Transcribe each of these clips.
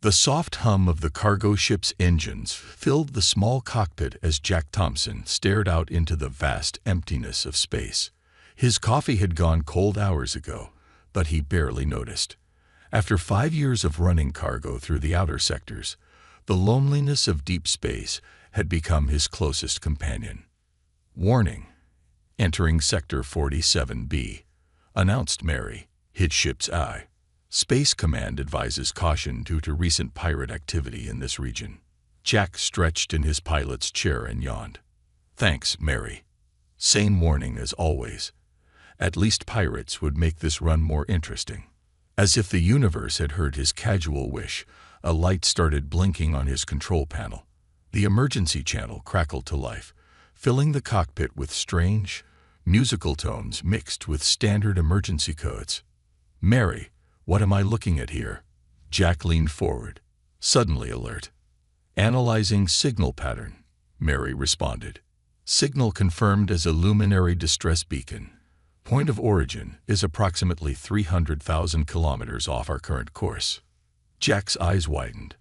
The soft hum of the cargo ship's engines filled the small cockpit as Jack Thompson stared out into the vast emptiness of space. His coffee had gone cold hours ago, but he barely noticed. After 5 years of running cargo through the outer sectors, the loneliness of deep space had become his closest companion. "Warning, entering Sector 47B," announced Mary, his ship's eye. "Space Command advises caution due to recent pirate activity in this region." Jack stretched in his pilot's chair and yawned. "Thanks, Mary. Same warning as always. At least pirates would make this run more interesting." As if the universe had heard his casual wish, a light started blinking on his control panel. The emergency channel crackled to life, filling the cockpit with strange, musical tones mixed with standard emergency codes. "Mary, what am I looking at here?" Jack leaned forward, suddenly alert. "Analyzing signal pattern," Mary responded. "Signal confirmed as a luminary distress beacon. Point of origin is approximately 300,000 kilometers off our current course." Jack's eyes widened.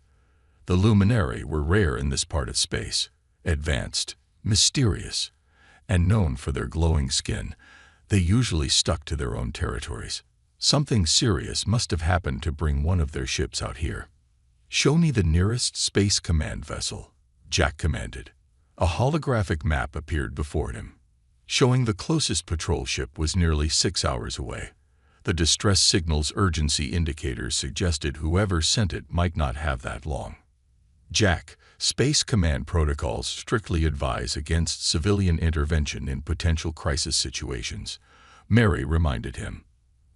The luminary were rare in this part of space, advanced, mysterious, and known for their glowing skin. They usually stuck to their own territories. Something serious must have happened to bring one of their ships out here. "Show me the nearest Space Command vessel," Jack commanded. A holographic map appeared before him, showing the closest patrol ship was nearly 6 hours away. The distress signal's urgency indicators suggested whoever sent it might not have that long. "Jack, Space Command protocols strictly advise against civilian intervention in potential crisis situations," Mary reminded him.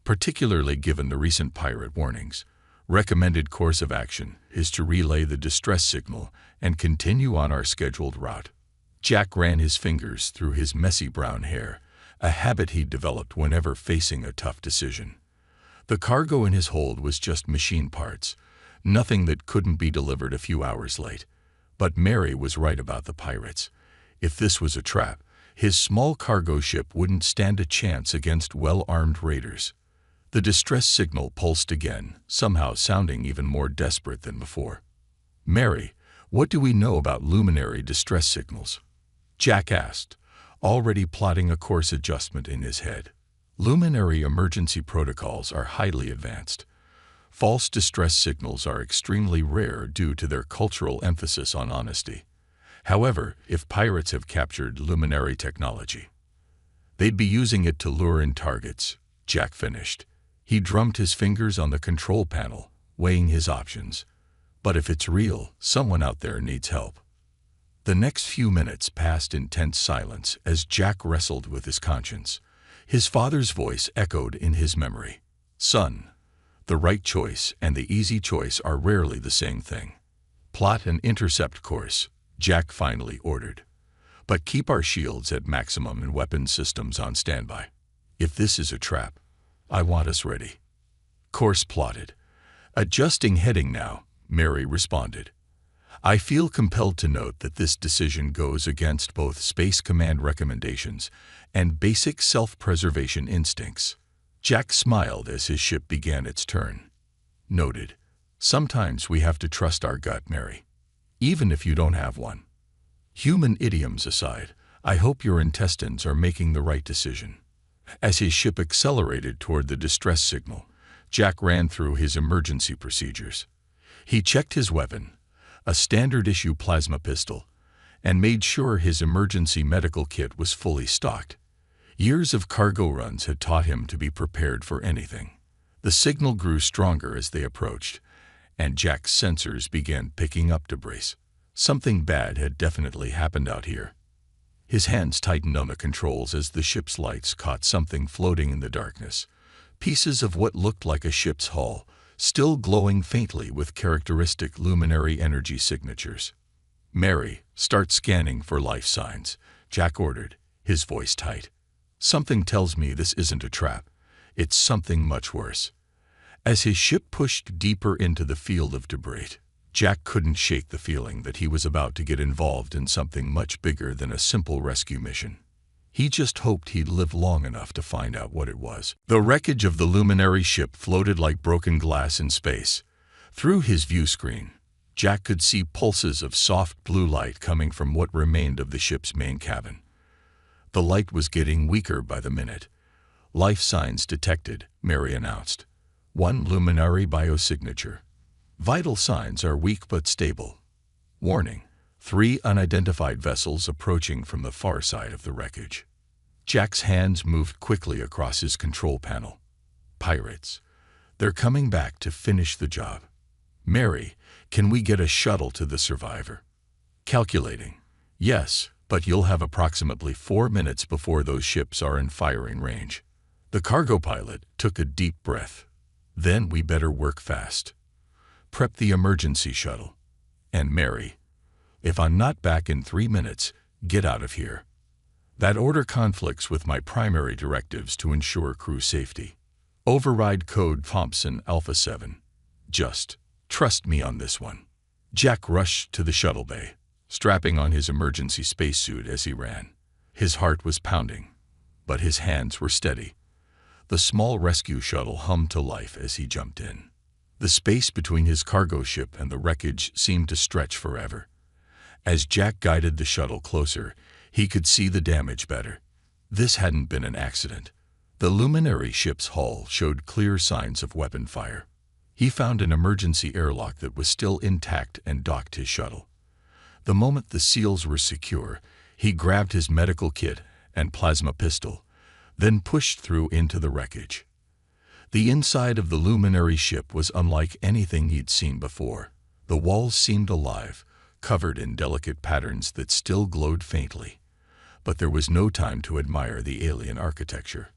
"Particularly given the recent pirate warnings. Recommended course of action is to relay the distress signal and continue on our scheduled route." Jack ran his fingers through his messy brown hair, a habit he'd developed whenever facing a tough decision. The cargo in his hold was just machine parts, nothing that couldn't be delivered a few hours late. But Mary was right about the pirates. If this was a trap, his small cargo ship wouldn't stand a chance against well-armed raiders. The distress signal pulsed again, somehow sounding even more desperate than before. "Mary, what do we know about luminary distress signals?" Jack asked, already plotting a course adjustment in his head. "Luminary emergency protocols are highly advanced. False distress signals are extremely rare due to their cultural emphasis on honesty. However, if pirates have captured luminary technology, they'd be using it to lure in targets," Jack finished. He drummed his fingers on the control panel, weighing his options. "But if it's real, someone out there needs help." The next few minutes passed in tense silence as Jack wrestled with his conscience. His father's voice echoed in his memory. "Son, the right choice and the easy choice are rarely the same thing. Plot an intercept course," Jack finally ordered. "But keep our shields at maximum and weapon systems on standby. If this is a trap, I want us ready." "Course plotted. Adjusting heading now," Mary responded. "I feel compelled to note that this decision goes against both Space Command recommendations and basic self-preservation instincts." Jack smiled as his ship began its turn. "Noted. Sometimes we have to trust our gut, Mary, even if you don't have one. Human idioms aside, I hope your intestines are making the right decision." As his ship accelerated toward the distress signal, Jack ran through his emergency procedures. He checked his weapon, a standard-issue plasma pistol, and made sure his emergency medical kit was fully stocked. Years of cargo runs had taught him to be prepared for anything. The signal grew stronger as they approached, and Jack's sensors began picking up debris. Something bad had definitely happened out here. His hands tightened on the controls as the ship's lights caught something floating in the darkness. Pieces of what looked like a ship's hull, still glowing faintly with characteristic luminary energy signatures. "Mary, start scanning for life signs," Jack ordered, his voice tight. "Something tells me this isn't a trap. It's something much worse." As his ship pushed deeper into the field of debris, Jack couldn't shake the feeling that he was about to get involved in something much bigger than a simple rescue mission. He just hoped he'd live long enough to find out what it was. The wreckage of the luminary ship floated like broken glass in space, Through his view screen, Jack could see pulses of soft blue light coming from what remained of the ship's main cabin. The light was getting weaker by the minute. "Life signs detected," Mary announced. "One luminary biosignature. Vital signs are weak but stable. Warning: 3 unidentified vessels approaching from the far side of the wreckage." Jack's hands moved quickly across his control panel. "Pirates. They're coming back to finish the job. Mary, can we get a shuttle to the Survivor?" Calculating. "Yes, but you'll have approximately 4 minutes before those ships are in firing range." The cargo pilot took a deep breath. "Then we better work fast. Prep the emergency shuttle. And Mary, if I'm not back in 3 minutes, get out of here. That order conflicts with my primary directives to ensure crew safety. Override code Thompson Alpha 7. Just trust me on this one." Jack rushed to the shuttle bay, strapping on his emergency spacesuit as he ran. His heart was pounding, but his hands were steady. The small rescue shuttle hummed to life as he jumped in. The space between his cargo ship and the wreckage seemed to stretch forever. As Jack guided the shuttle closer, he could see the damage better. This hadn't been an accident. The luminary ship's hull showed clear signs of weapon fire. He found an emergency airlock that was still intact and docked his shuttle. The moment the seals were secure, he grabbed his medical kit and plasma pistol, then pushed through into the wreckage. The inside of the luminary ship was unlike anything he'd seen before. The walls seemed alive, covered in delicate patterns that still glowed faintly. But there was no time to admire the alien architecture.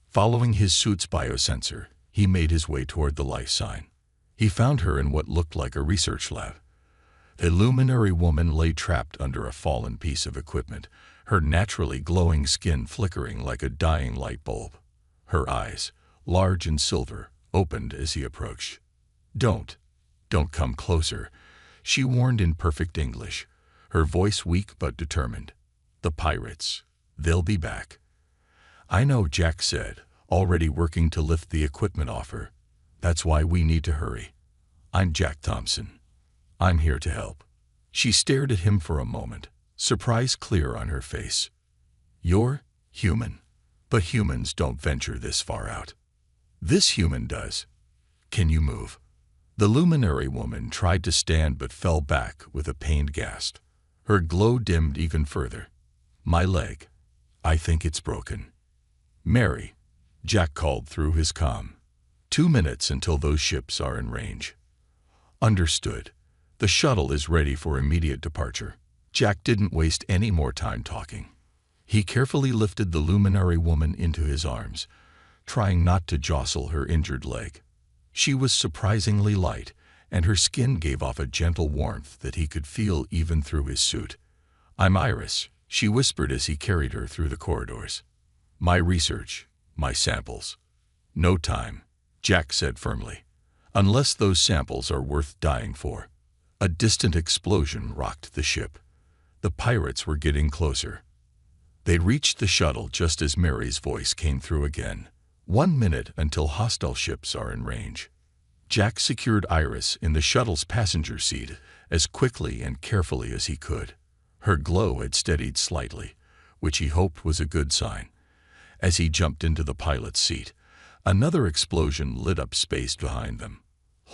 Following his suit's biosensor, he made his way toward the life sign. He found her in what looked like a research lab. The luminary woman lay trapped under a fallen piece of equipment, her naturally glowing skin flickering like a dying light bulb. Her eyes, large and silver, opened as he approached. Don't come closer," she warned in perfect English, her voice weak but determined. "The pirates, they'll be back." "I know," Jack said, already working to lift the equipment off her. "That's why we need to hurry. I'm Jack Thompson. I'm here to help." She stared at him for a moment, surprise clear on her face. "You're human, but humans don't venture this far out." "This human does. Can you move?" The luminary woman tried to stand but fell back with a pained gasp. Her glow dimmed even further. "My leg. I think it's broken." "Mary," Jack called through his comm. 2 minutes until those ships are in range." "Understood. The shuttle is ready for immediate departure." Jack didn't waste any more time talking. He carefully lifted the luminary woman into his arms, trying not to jostle her injured leg. She was surprisingly light, and her skin gave off a gentle warmth that he could feel even through his suit. "I'm Iris," she whispered as he carried her through the corridors. "My research, my samples." "No time," Jack said firmly, "unless those samples are worth dying for." A distant explosion rocked the ship. The pirates were getting closer. They reached the shuttle just as Mary's voice came through again. 1 minute until hostile ships are in range." Jack secured Iris in the shuttle's passenger seat as quickly and carefully as he could. Her glow had steadied slightly, which he hoped was a good sign. As he jumped into the pilot's seat, another explosion lit up space behind them.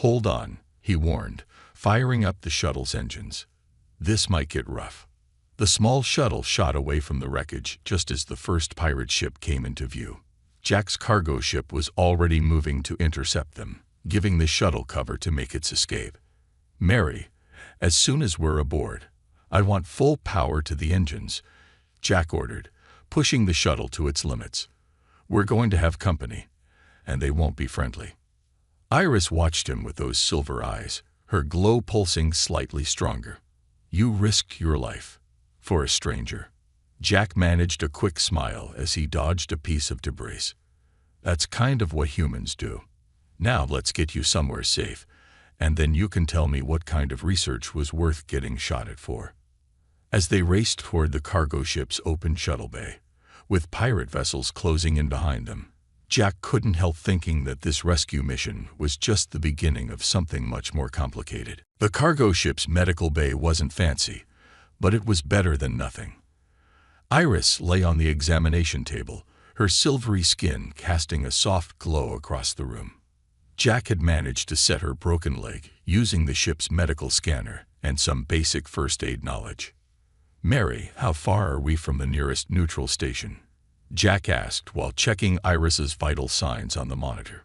"Hold on," he warned, firing up the shuttle's engines. "This might get rough." The small shuttle shot away from the wreckage just as the first pirate ship came into view. Jack's cargo ship was already moving to intercept them, giving the shuttle cover to make its escape. "Mary, as soon as we're aboard, I want full power to the engines," Jack ordered, pushing the shuttle to its limits. "We're going to have company, and they won't be friendly." Iris watched him with those silver eyes, her glow pulsing slightly stronger. "You risked your life for a stranger." Jack managed a quick smile as he dodged a piece of debris. "That's kind of what humans do. Now let's get you somewhere safe, and then you can tell me what kind of research was worth getting shot at for." As they raced toward the cargo ship's open shuttle bay, with pirate vessels closing in behind them, Jack couldn't help thinking that this rescue mission was just the beginning of something much more complicated. The cargo ship's medical bay wasn't fancy, but it was better than nothing. Iris lay on the examination table, her silvery skin casting a soft glow across the room. Jack had managed to set her broken leg using the ship's medical scanner and some basic first aid knowledge. "Mary, how far are we from the nearest neutral station?" Jack asked while checking Iris's vital signs on the monitor.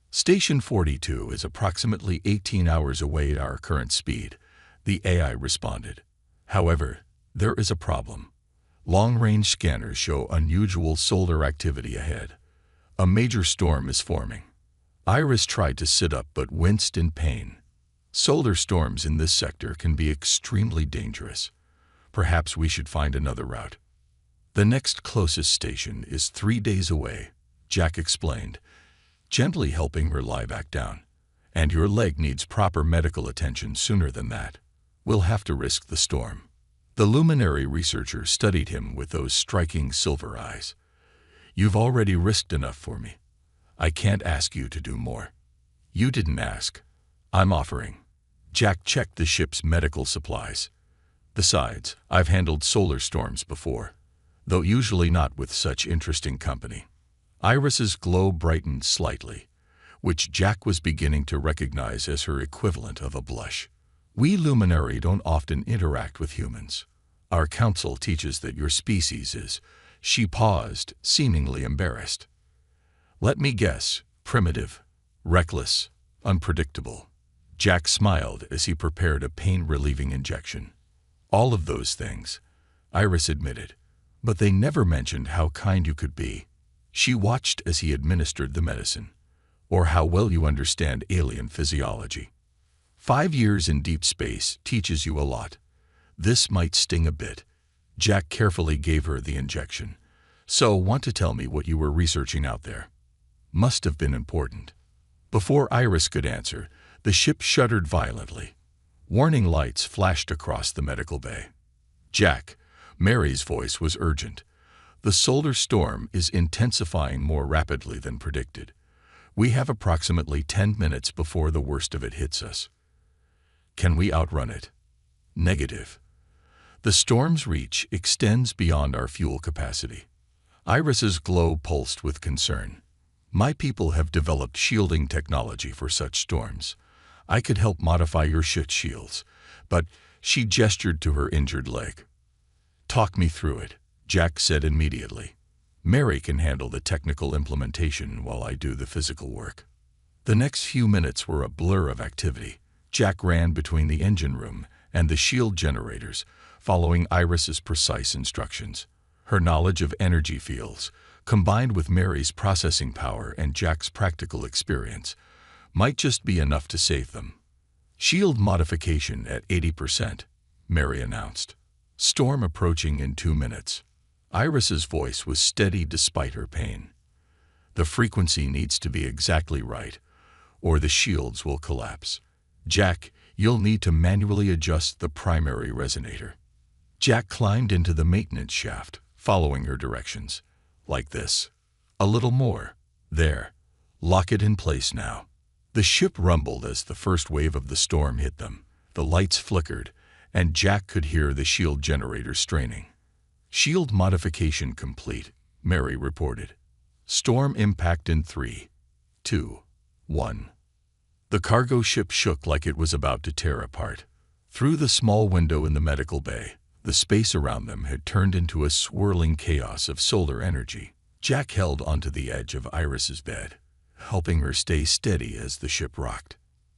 "Station 42 is approximately 18 hours away at our current speed," the AI responded. "However, there is a problem. Long-range scanners show unusual solar activity ahead. A major storm is forming." Iris tried to sit up but winced in pain. Solar storms in this sector can be extremely dangerous. Perhaps we should find another route. "The next closest station is 3 days away," Jack explained, gently helping her lie back down. "And your leg needs proper medical attention sooner than that. We'll have to risk the storm." The luminary researcher studied him with those striking silver eyes. "You've already risked enough for me. I can't ask you to do more." "You didn't ask. I'm offering." Jack checked the ship's medical supplies. "Besides, I've handled solar storms before, though usually not with such interesting company." Iris's glow brightened slightly, which Jack was beginning to recognize as her equivalent of a blush. "We luminary don't often interact with humans. Our council teaches that your species is—" She paused, seemingly embarrassed. "Let me guess, primitive, reckless, unpredictable." Jack smiled as he prepared a pain-relieving injection. "All of those things," Iris admitted, "but they never mentioned how kind you could be." She watched as he administered the medicine, "or how well you understand alien physiology. 5 years in deep space teaches you a lot. This might sting a bit." Jack carefully gave her the injection. "So, want to tell me what you were researching out there? Must have been important." Before Iris could answer, the ship shuddered violently. Warning lights flashed across the medical bay. "Jack," Mary's voice was urgent. "The solar storm is intensifying more rapidly than predicted. We have approximately 10 minutes before the worst of it hits us. Can we outrun it?" "Negative. The storm's reach extends beyond our fuel capacity." Iris's glow pulsed with concern. "My people have developed shielding technology for such storms. I could help modify your ship shields, but—" She gestured to her injured leg. "Talk me through it," Jack said immediately. "Mary can handle the technical implementation while I do the physical work." The next few minutes were a blur of activity. Jack ran between the engine room and the shield generators, following Iris's precise instructions. Her knowledge of energy fields, combined with Mary's processing power and Jack's practical experience, might just be enough to save them. "Shield modification at 80%, Mary announced. "Storm approaching in 2 minutes." Iris's voice was steady despite her pain. "The frequency needs to be exactly right, or the shields will collapse. Jack, you'll need to manually adjust the primary resonator." Jack climbed into the maintenance shaft, following her directions. "Like this. A little more. There. Lock it in place now." The ship rumbled as the first wave of the storm hit them. The lights flickered, and Jack could hear the shield generator straining. "Shield modification complete," Mary reported. "Storm impact in 3, 2, 1. The cargo ship shook like it was about to tear apart. Through the small window in the medical bay, the space around them had turned into a swirling chaos of solar energy. Jack held onto the edge of Iris's bed, helping her stay steady as the ship rocked.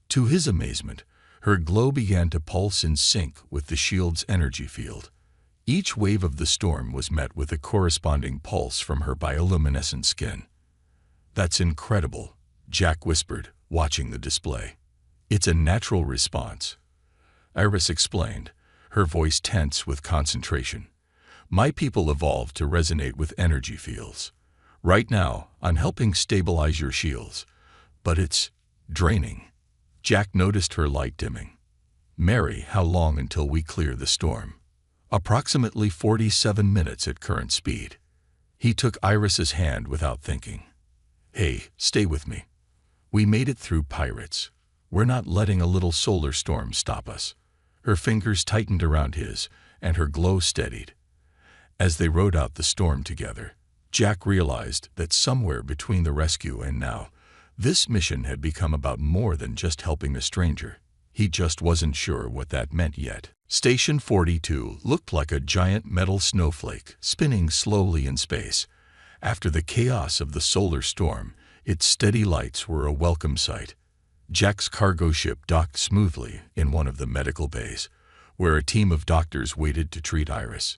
To his amazement, her glow began to pulse in sync with the shield's energy field. Each wave of the storm was met with a corresponding pulse from her bioluminescent skin. "That's incredible," Jack whispered, watching the display. "It's a natural response," Iris explained, her voice tense with concentration. "My people evolved to resonate with energy fields. Right now, I'm helping stabilize your shields, but it's draining." Jack noticed her light dimming. "Mary, how long until we clear the storm?" "Approximately 47 minutes at current speed." He took Iris's hand without thinking. Hey, stay with me. We made it through pirates. We're not letting a little solar storm stop us. Her fingers tightened around his, and her glow steadied. As they rode out the storm together, Jack realized that somewhere between the rescue and now, this mission had become about more than just helping a stranger. He just wasn't sure what that meant yet. Station 42 looked like a giant metal snowflake spinning slowly in space. After the chaos of the solar storm, its steady lights were a welcome sight. Jack's cargo ship docked smoothly in one of the medical bays, where a team of doctors waited to treat Iris.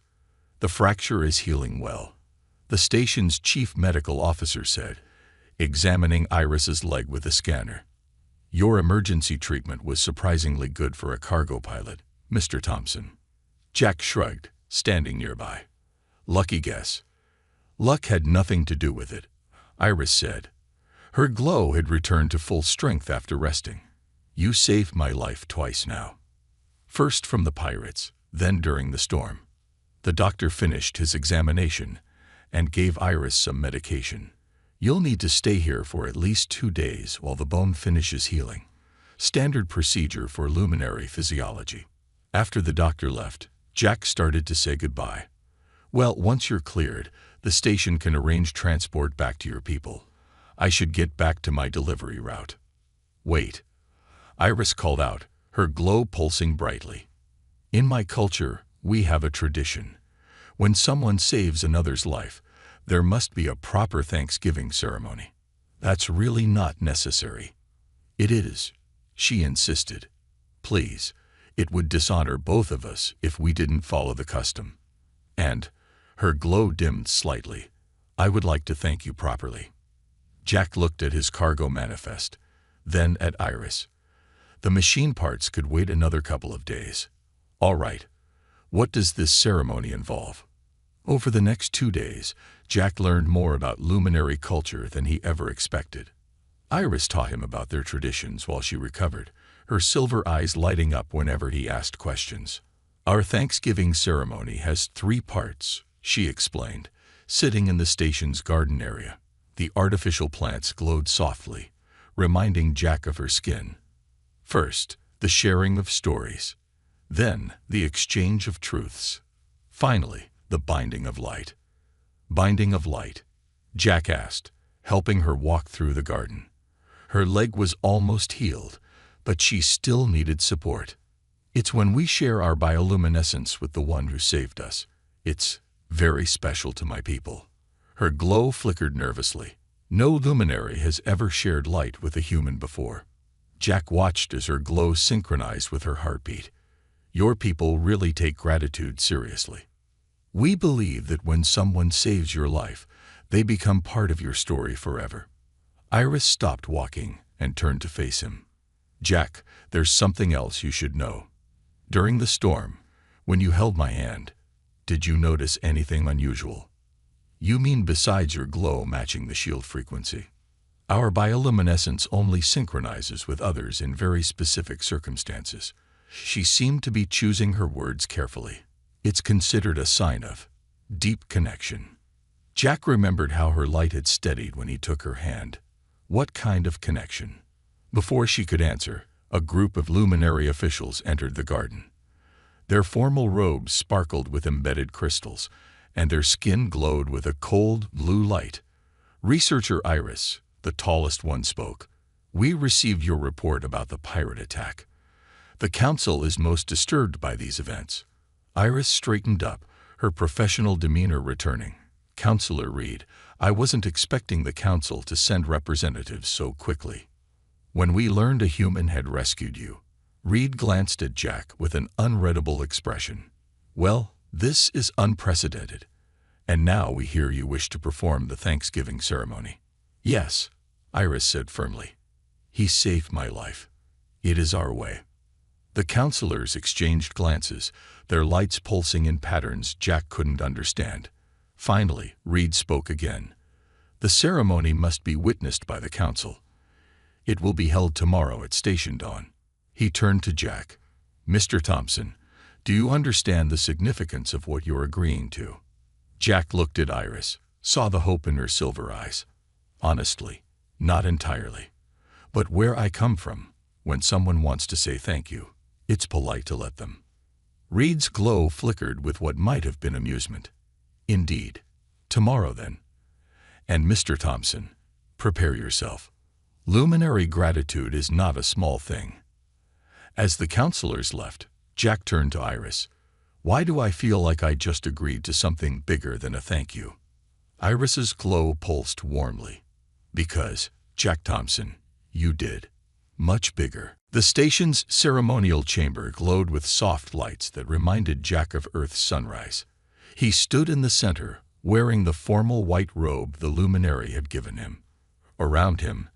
The fracture is healing well, the station's chief medical officer said, examining Iris's leg with a scanner. Your emergency treatment was surprisingly good for a cargo pilot, Mr. Thompson. Jack shrugged, standing nearby. Lucky guess. Luck had nothing to do with it, Iris said. Her glow had returned to full strength after resting. You saved my life twice now. First from the pirates, then during the storm. The doctor finished his examination and gave Iris some medication. You'll need to stay here for at least 2 days while the bone finishes healing. Standard procedure for luminary physiology. After the doctor left, Jack started to say goodbye. Well, once you're cleared, the station can arrange transport back to your people. I should get back to my delivery route. Wait. Iris called out, her glow pulsing brightly. In my culture, we have a tradition. When someone saves another's life, there must be a proper Thanksgiving ceremony. That's really not necessary. It is, she insisted. Please, it would dishonor both of us if we didn't follow the custom. And, her glow dimmed slightly, I would like to thank you properly. Jack looked at his cargo manifest, then at Iris. The machine parts could wait another couple of days. All right. What does this ceremony involve? Over the next 2 days, Jack learned more about luminary culture than he ever expected. Iris taught him about their traditions while she recovered, her silver eyes lighting up whenever he asked questions. Our Thanksgiving ceremony has 3 parts, she explained, sitting in the station's garden area. The artificial plants glowed softly, reminding Jack of her skin. First, the sharing of stories. Then, the exchange of truths. Finally, the binding of light. Binding of light? Jack asked, helping her walk through the garden. Her leg was almost healed, but she still needed support. It's when we share our bioluminescence with the one who saved us. It's very special to my people. Her glow flickered nervously. No luminary has ever shared light with a human before. Jack watched as her glow synchronized with her heartbeat. Your people really take gratitude seriously. We believe that when someone saves your life, they become part of your story forever. Iris stopped walking and turned to face him. Jack, there's something else you should know. During the storm, when you held my hand, did you notice anything unusual? You mean besides your glow matching the shield frequency? Our bioluminescence only synchronizes with others in very specific circumstances. She seemed to be choosing her words carefully. It's considered a sign of deep connection. Jack remembered how her light had steadied when he took her hand. What kind of connection? Before she could answer, a group of luminary officials entered the garden. Their formal robes sparkled with embedded crystals, and their skin glowed with a cold blue light. Researcher Iris, the tallest one, spoke. We received your report about the pirate attack. The council is most disturbed by these events. Iris straightened up, her professional demeanor returning. Counselor Reed, I wasn't expecting the council to send representatives so quickly. When we learned a human had rescued you, Reed glanced at Jack with an unreadable expression. Well, this is unprecedented. And now we hear you wish to perform the Thanksgiving ceremony. Yes, Iris said firmly. He saved my life. It is our way. The counselors exchanged glances, their lights pulsing in patterns Jack couldn't understand. Finally, Reed spoke again. The ceremony must be witnessed by the council. It will be held tomorrow at Station Dawn. He turned to Jack. Mr. Thompson, do you understand the significance of what you're agreeing to? Jack looked at Iris, saw the hope in her silver eyes. Honestly, Not entirely. But where I come from, when someone wants to say thank you, it's polite to let them. Reed's glow flickered with what might have been amusement. Indeed. Tomorrow, then. And Mr. Thompson, prepare yourself. Luminary gratitude is not a small thing. As the counselors left, Jack turned to Iris. Why do I feel like I just agreed to something bigger than a thank you? Iris's glow pulsed warmly. Because, Jack Thompson, you did. Much bigger. The station's ceremonial chamber glowed with soft lights that reminded Jack of Earth's sunrise. He stood in the center, wearing the formal white robe the luminary had given him. Around him,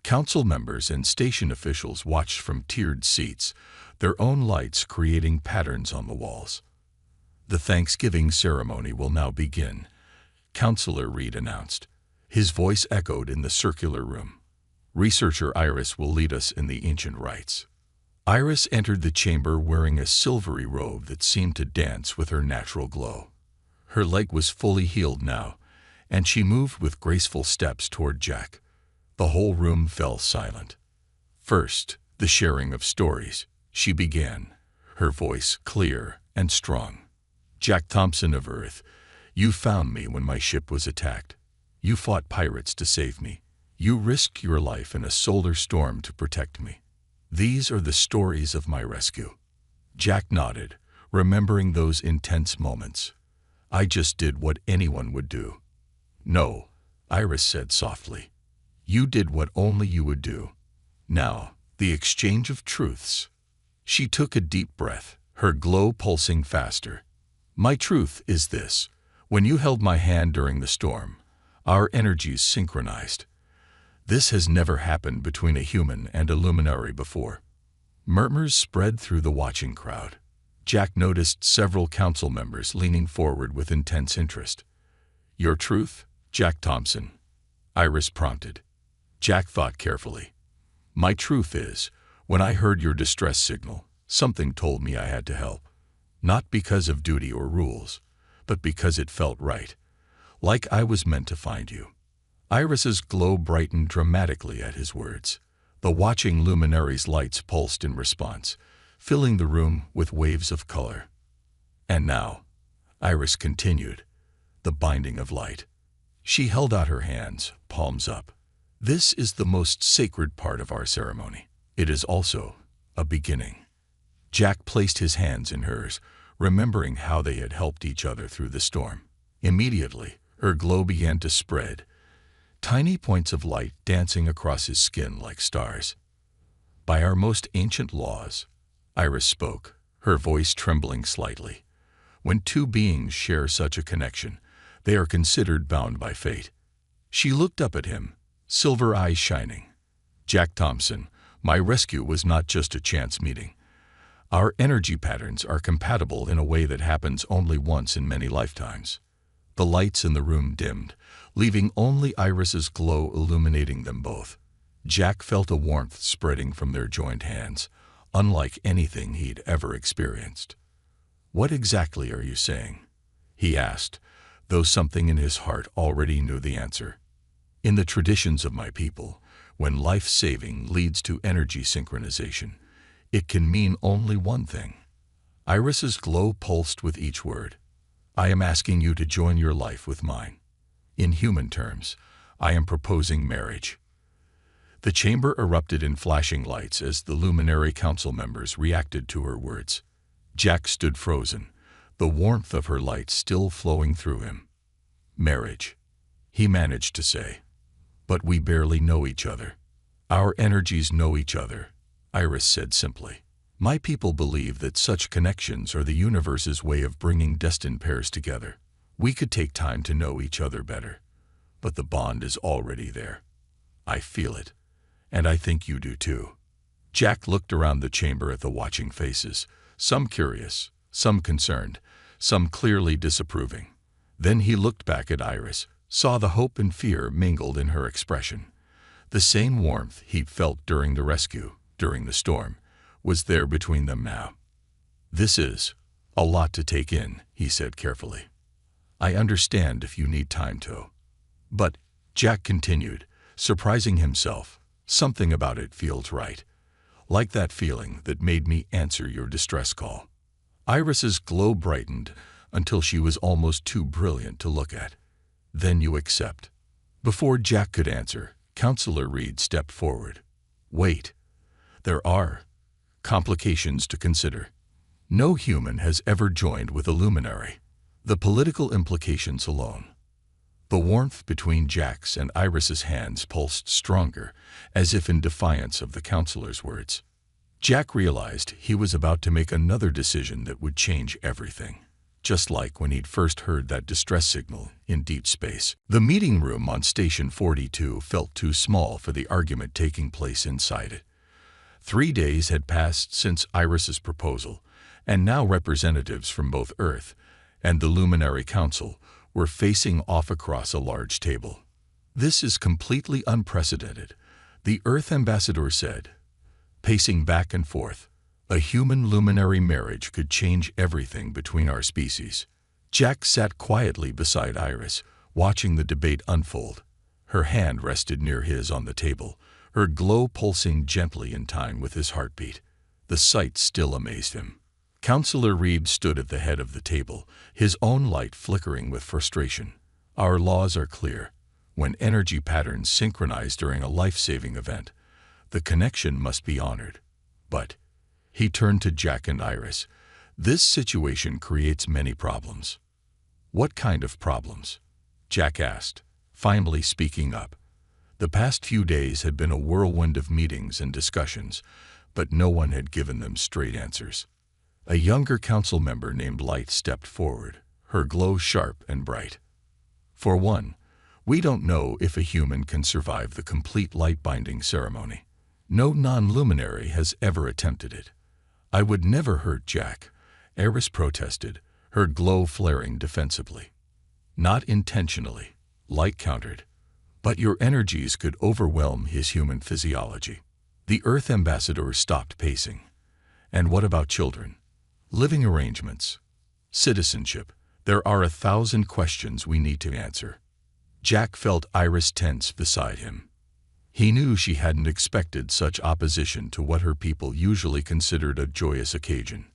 council members and station officials watched from tiered seats, their own lights creating patterns on the walls. The Thanksgiving ceremony will now begin, Counselor Reed announced. His voice echoed in the circular room. Researcher Iris will lead us in the ancient rites. Iris entered the chamber wearing a silvery robe that seemed to dance with her natural glow. Her leg was fully healed now, and she moved with graceful steps toward Jack. The whole room fell silent. First, the sharing of stories. She began, her voice clear and strong. Jack Thompson of Earth, you found me when my ship was attacked. You fought pirates to save me. You risked your life in a solar storm to protect me. These are the stories of my rescue. Jack nodded, remembering those intense moments. I just did what anyone would do. No, Iris said softly. You did what only you would do. Now, the exchange of truths. She took a deep breath, her glow pulsing faster. My truth is this. When you held my hand during the storm, our energies synchronized. This has never happened between a human and a luminary before. Murmurs spread through the watching crowd. Jack noticed several council members leaning forward with intense interest. Your truth, Jack Thompson? Iris prompted. Jack thought carefully. My truth is, when I heard your distress signal, something told me I had to help. Not because of duty or rules, but because it felt right. Like I was meant to find you. Iris's glow brightened dramatically at his words. The watching luminary's lights pulsed in response, filling the room with waves of color. And now, Iris continued, the binding of light. She held out her hands, palms up. This is the most sacred part of our ceremony. It is also a beginning. Jack placed his hands in hers, remembering how they had helped each other through the storm. Immediately, her glow began to spread, tiny points of light dancing across his skin like stars. By our most ancient laws, Iris spoke, her voice trembling slightly. When two beings share such a connection, they are considered bound by fate. She looked up at him, silver eyes shining. Jack Thompson, my rescue was not just a chance meeting. Our energy patterns are compatible in a way that happens only once in many lifetimes. The lights in the room dimmed, leaving only Iris's glow illuminating them both. Jack felt a warmth spreading from their joined hands, unlike anything he'd ever experienced. What exactly are you saying? He asked, though something in his heart already knew the answer. In the traditions of my people, when life-saving leads to energy synchronization, it can mean only one thing. Iris's glow pulsed with each word. I am asking you to join your life with mine. In human terms, I am proposing marriage. The chamber erupted in flashing lights as the luminary council members reacted to her words. Jack stood frozen, the warmth of her light still flowing through him. Marriage, he managed to say. But we barely know each other. Our energies know each other, Iris said simply. My people believe that such connections are the universe's way of bringing destined pairs together. We could take time to know each other better, but the bond is already there. I feel it, and I think you do too. Jack looked around the chamber at the watching faces, some curious, some concerned, some clearly disapproving. Then he looked back at Iris, saw the hope and fear mingled in her expression. The same warmth he'd felt during the rescue, during the storm, was there between them now. This is a lot to take in, he said carefully. I understand if you need time to. But, Jack continued, surprising himself. Something about it feels right. Like that feeling that made me answer your distress call. Iris's glow brightened until she was almost too brilliant to look at. Then you accept. Before Jack could answer, Counselor Reed stepped forward. Wait. There are complications to consider. No human has ever joined with a luminary. The political implications alone. The warmth between Jack's and Iris's hands pulsed stronger, as if in defiance of the counselor's words. Jack realized he was about to make another decision that would change everything. Just like when he'd first heard that distress signal in deep space. The meeting room on Station 42 felt too small for the argument taking place inside it. 3 days had passed since Iris's proposal, and now representatives from both Earth and the Luminary Council were facing off across a large table. This is completely unprecedented, the Earth ambassador said. Pacing back and forth, a human-luminary marriage could change everything between our species. Jack sat quietly beside Iris, watching the debate unfold. Her hand rested near his on the table, her glow pulsing gently in time with his heartbeat. The sight still amazed him. Counselor Reed stood at the head of the table, his own light flickering with frustration. Our laws are clear. When energy patterns synchronize during a life-saving event, the connection must be honored. But he turned to Jack and Iris. This situation creates many problems. What kind of problems? Jack asked, finally speaking up. The past few days had been a whirlwind of meetings and discussions, but no one had given them straight answers. A younger council member named Light stepped forward, her glow sharp and bright. For one, we don't know if a human can survive the complete light-binding ceremony. No non-luminary has ever attempted it. I would never hurt Jack, Iris protested, her glow flaring defensively. Not intentionally, Light countered. But your energies could overwhelm his human physiology. The Earth ambassador stopped pacing. And what about children? Living arrangements? Citizenship? There are 1,000 questions we need to answer. Jack felt Iris tense beside him. He knew she hadn't expected such opposition to what her people usually considered a joyous occasion.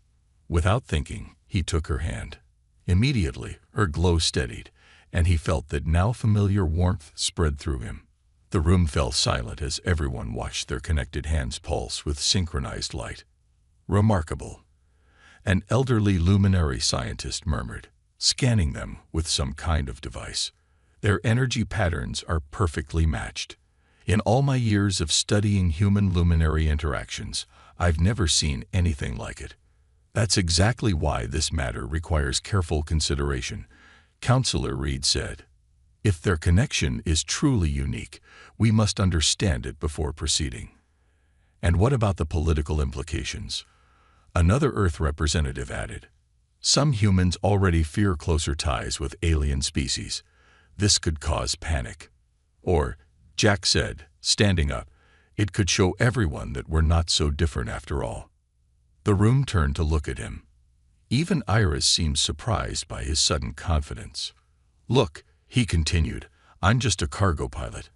Without thinking, he took her hand. Immediately, her glow steadied, and he felt that now familiar warmth spread through him. The room fell silent as everyone watched their connected hands pulse with synchronized light. Remarkable. An elderly luminary scientist murmured, scanning them with some kind of device. Their energy patterns are perfectly matched. In all my years of studying human luminary interactions, I've never seen anything like it. That's exactly why this matter requires careful consideration, Counselor Reed said. If their connection is truly unique, we must understand it before proceeding. And what about the political implications? Another Earth representative added. Some humans already fear closer ties with alien species. This could cause panic. Or, Jack said, standing up, it could show everyone that we're not so different after all. The room turned to look at him. Even Iris seemed surprised by his sudden confidence. Look, he continued, I'm just a cargo pilot.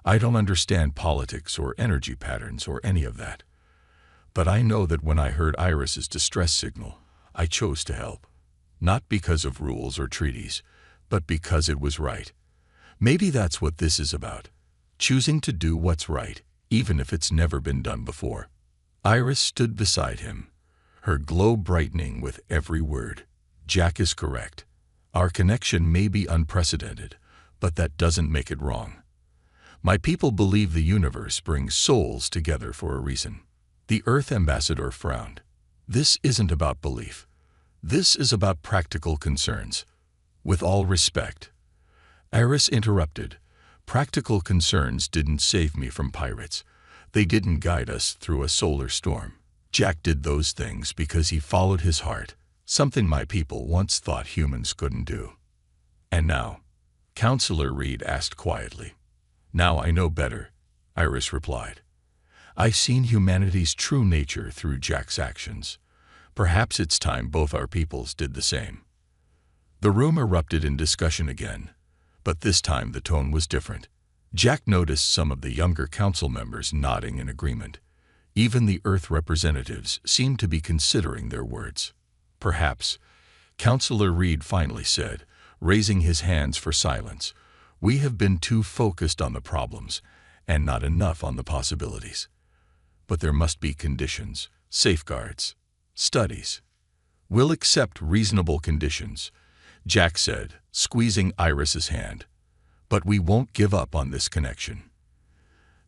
I don't understand politics or energy patterns or any of that. But I know that when I heard Iris's distress signal, I chose to help. Not because of rules or treaties, but because it was right. Maybe that's what this is about. Choosing to do what's right, even if it's never been done before. Iris stood beside him, her glow brightening with every word. Jack is correct. Our connection may be unprecedented, but that doesn't make it wrong. My people believe the universe brings souls together for a reason. The Earth ambassador frowned. This isn't about belief. This is about practical concerns. With all respect. Iris interrupted. Practical concerns didn't save me from pirates. They didn't guide us through a solar storm. Jack did those things because he followed his heart, something my people once thought humans couldn't do. And now? Counselor Reed asked quietly. Now I know better, Iris replied. I've seen humanity's true nature through Jack's actions. Perhaps it's time both our peoples did the same. The room erupted in discussion again, but this time the tone was different. Jack noticed some of the younger council members nodding in agreement. Even the Earth representatives seemed to be considering their words. Perhaps, Councillor Reed finally said, raising his hands for silence, we have been too focused on the problems and not enough on the possibilities. But there must be conditions, safeguards, studies. We'll accept reasonable conditions, Jack said, squeezing Iris's hand. But we won't give up on this connection.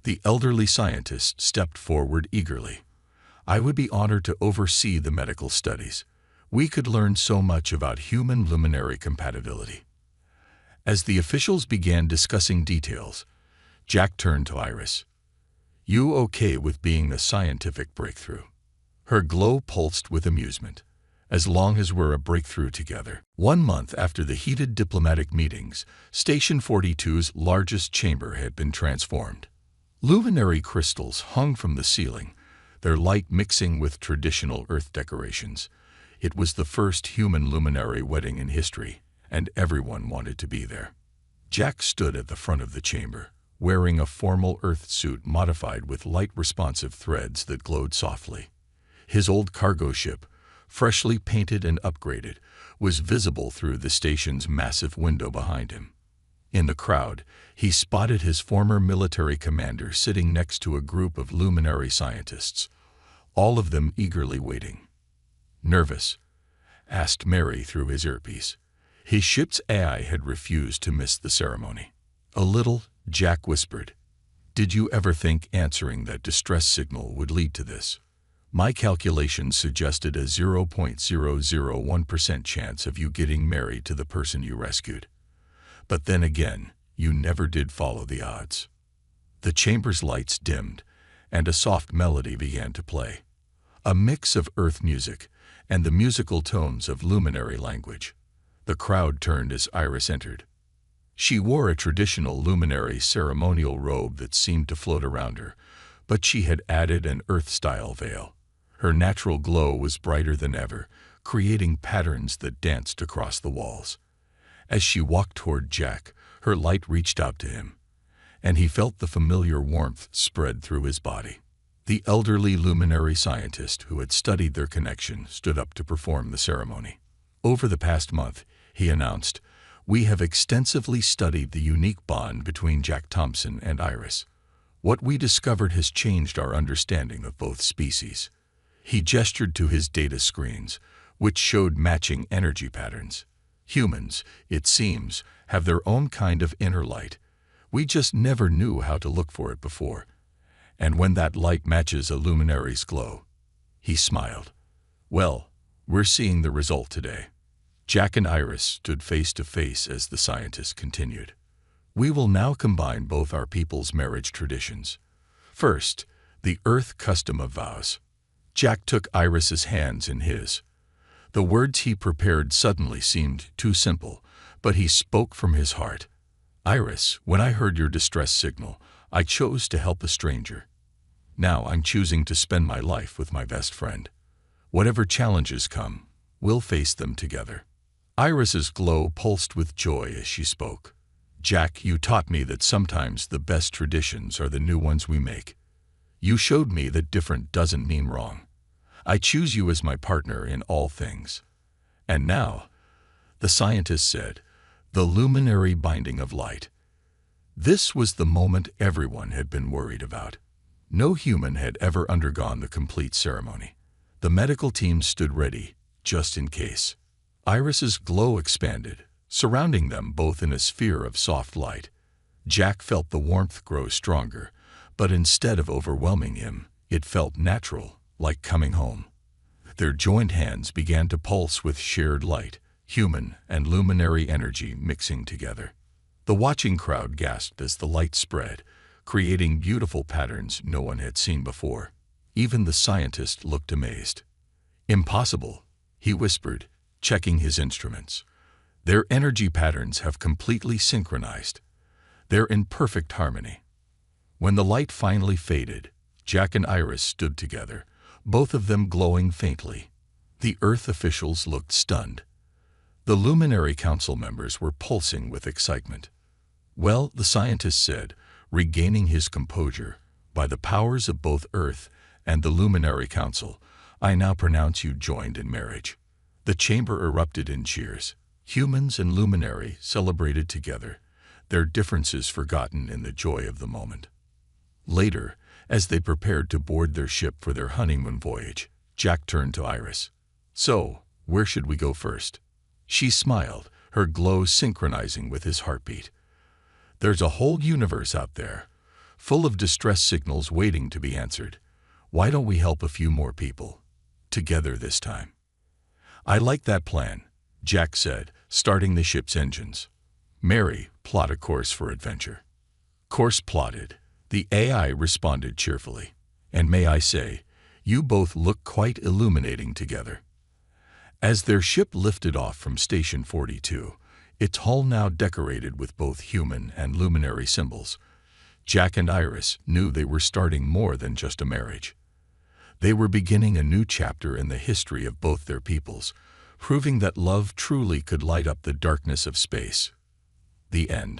The elderly scientist stepped forward eagerly. I would be honored to oversee the medical studies. We could learn so much about human luminary compatibility. As the officials began discussing details, Jack turned to Iris. You okay with being the scientific breakthrough? Her glow pulsed with amusement. As long as we're a breakthrough together. 1 month after the heated diplomatic meetings, Station 42's largest chamber had been transformed. Luminary crystals hung from the ceiling, their light mixing with traditional Earth decorations. It was the first human luminary wedding in history, and everyone wanted to be there. Jack stood at the front of the chamber, wearing a formal Earth suit modified with light-responsive threads that glowed softly. His old cargo ship, freshly painted and upgraded, was visible through the station's massive window behind him. In the crowd, he spotted his former military commander sitting next to a group of luminary scientists, all of them eagerly waiting. Nervous? Asked Mary through his earpiece. His ship's AI had refused to miss the ceremony. A little, Jack whispered. Did you ever think answering that distress signal would lead to this? My calculations suggested a 0.001% chance of you getting married to the person you rescued. But then again, you never did follow the odds. The chamber's lights dimmed, and a soft melody began to play. A mix of Earth music and the musical tones of luminary language. The crowd turned as Iris entered. She wore a traditional luminary ceremonial robe that seemed to float around her, but she had added an Earth-style veil. Her natural glow was brighter than ever, creating patterns that danced across the walls. As she walked toward Jack, her light reached out to him, and he felt the familiar warmth spread through his body. The elderly luminary scientist who had studied their connection stood up to perform the ceremony. Over the past month, he announced, we have extensively studied the unique bond between Jack Thompson and Iris. What we discovered has changed our understanding of both species. He gestured to his data screens, which showed matching energy patterns. Humans, it seems, have their own kind of inner light. We just never knew how to look for it before. And when that light matches a luminary's glow, he smiled. Well, we're seeing the result today. Jack and Iris stood face to face as the scientist continued. We will now combine both our people's marriage traditions. First, the Earth custom of vows. Jack took Iris's hands in his. The words he prepared suddenly seemed too simple, but he spoke from his heart. Iris, when I heard your distress signal, I chose to help a stranger. Now I'm choosing to spend my life with my best friend. Whatever challenges come, we'll face them together. Iris's glow pulsed with joy as she spoke. Jack, you taught me that sometimes the best traditions are the new ones we make. You showed me that different doesn't mean wrong. I choose you as my partner in all things. And now, the scientist said, the luminary binding of light. This was the moment everyone had been worried about. No human had ever undergone the complete ceremony. The medical team stood ready, just in case. Iris's glow expanded, surrounding them both in a sphere of soft light. Jack felt the warmth grow stronger, but instead of overwhelming him, it felt natural, like coming home. Their joined hands began to pulse with shared light, human and luminary energy mixing together. The watching crowd gasped as the light spread, creating beautiful patterns no one had seen before. Even the scientist looked amazed. Impossible, he whispered, checking his instruments. Their energy patterns have completely synchronized. They're in perfect harmony. When the light finally faded, Jack and Iris stood together, both of them glowing faintly. The Earth officials looked stunned. The luminary council members were pulsing with excitement. Well, the scientist said, regaining his composure. By the powers of both Earth and the Luminary Council, I now pronounce you joined in marriage. The chamber erupted in cheers. Humans and Luminary celebrated together, their differences forgotten in the joy of the moment. Later, as they prepared to board their ship for their honeymoon voyage, Jack turned to Iris. "So, where should we go first?" She smiled, her glow synchronizing with his heartbeat. "There's a whole universe out there, full of distress signals waiting to be answered. Why don't we help a few more people? Together this time." "I like that plan," Jack said, starting the ship's engines. "Mary, plot a course for adventure." Course plotted. The AI responded cheerfully. "And may I say, you both look quite illuminating together." As their ship lifted off from Station 42, its hull now decorated with both human and luminary symbols, Jack and Iris knew they were starting more than just a marriage. They were beginning a new chapter in the history of both their peoples, proving that love truly could light up the darkness of space. The end.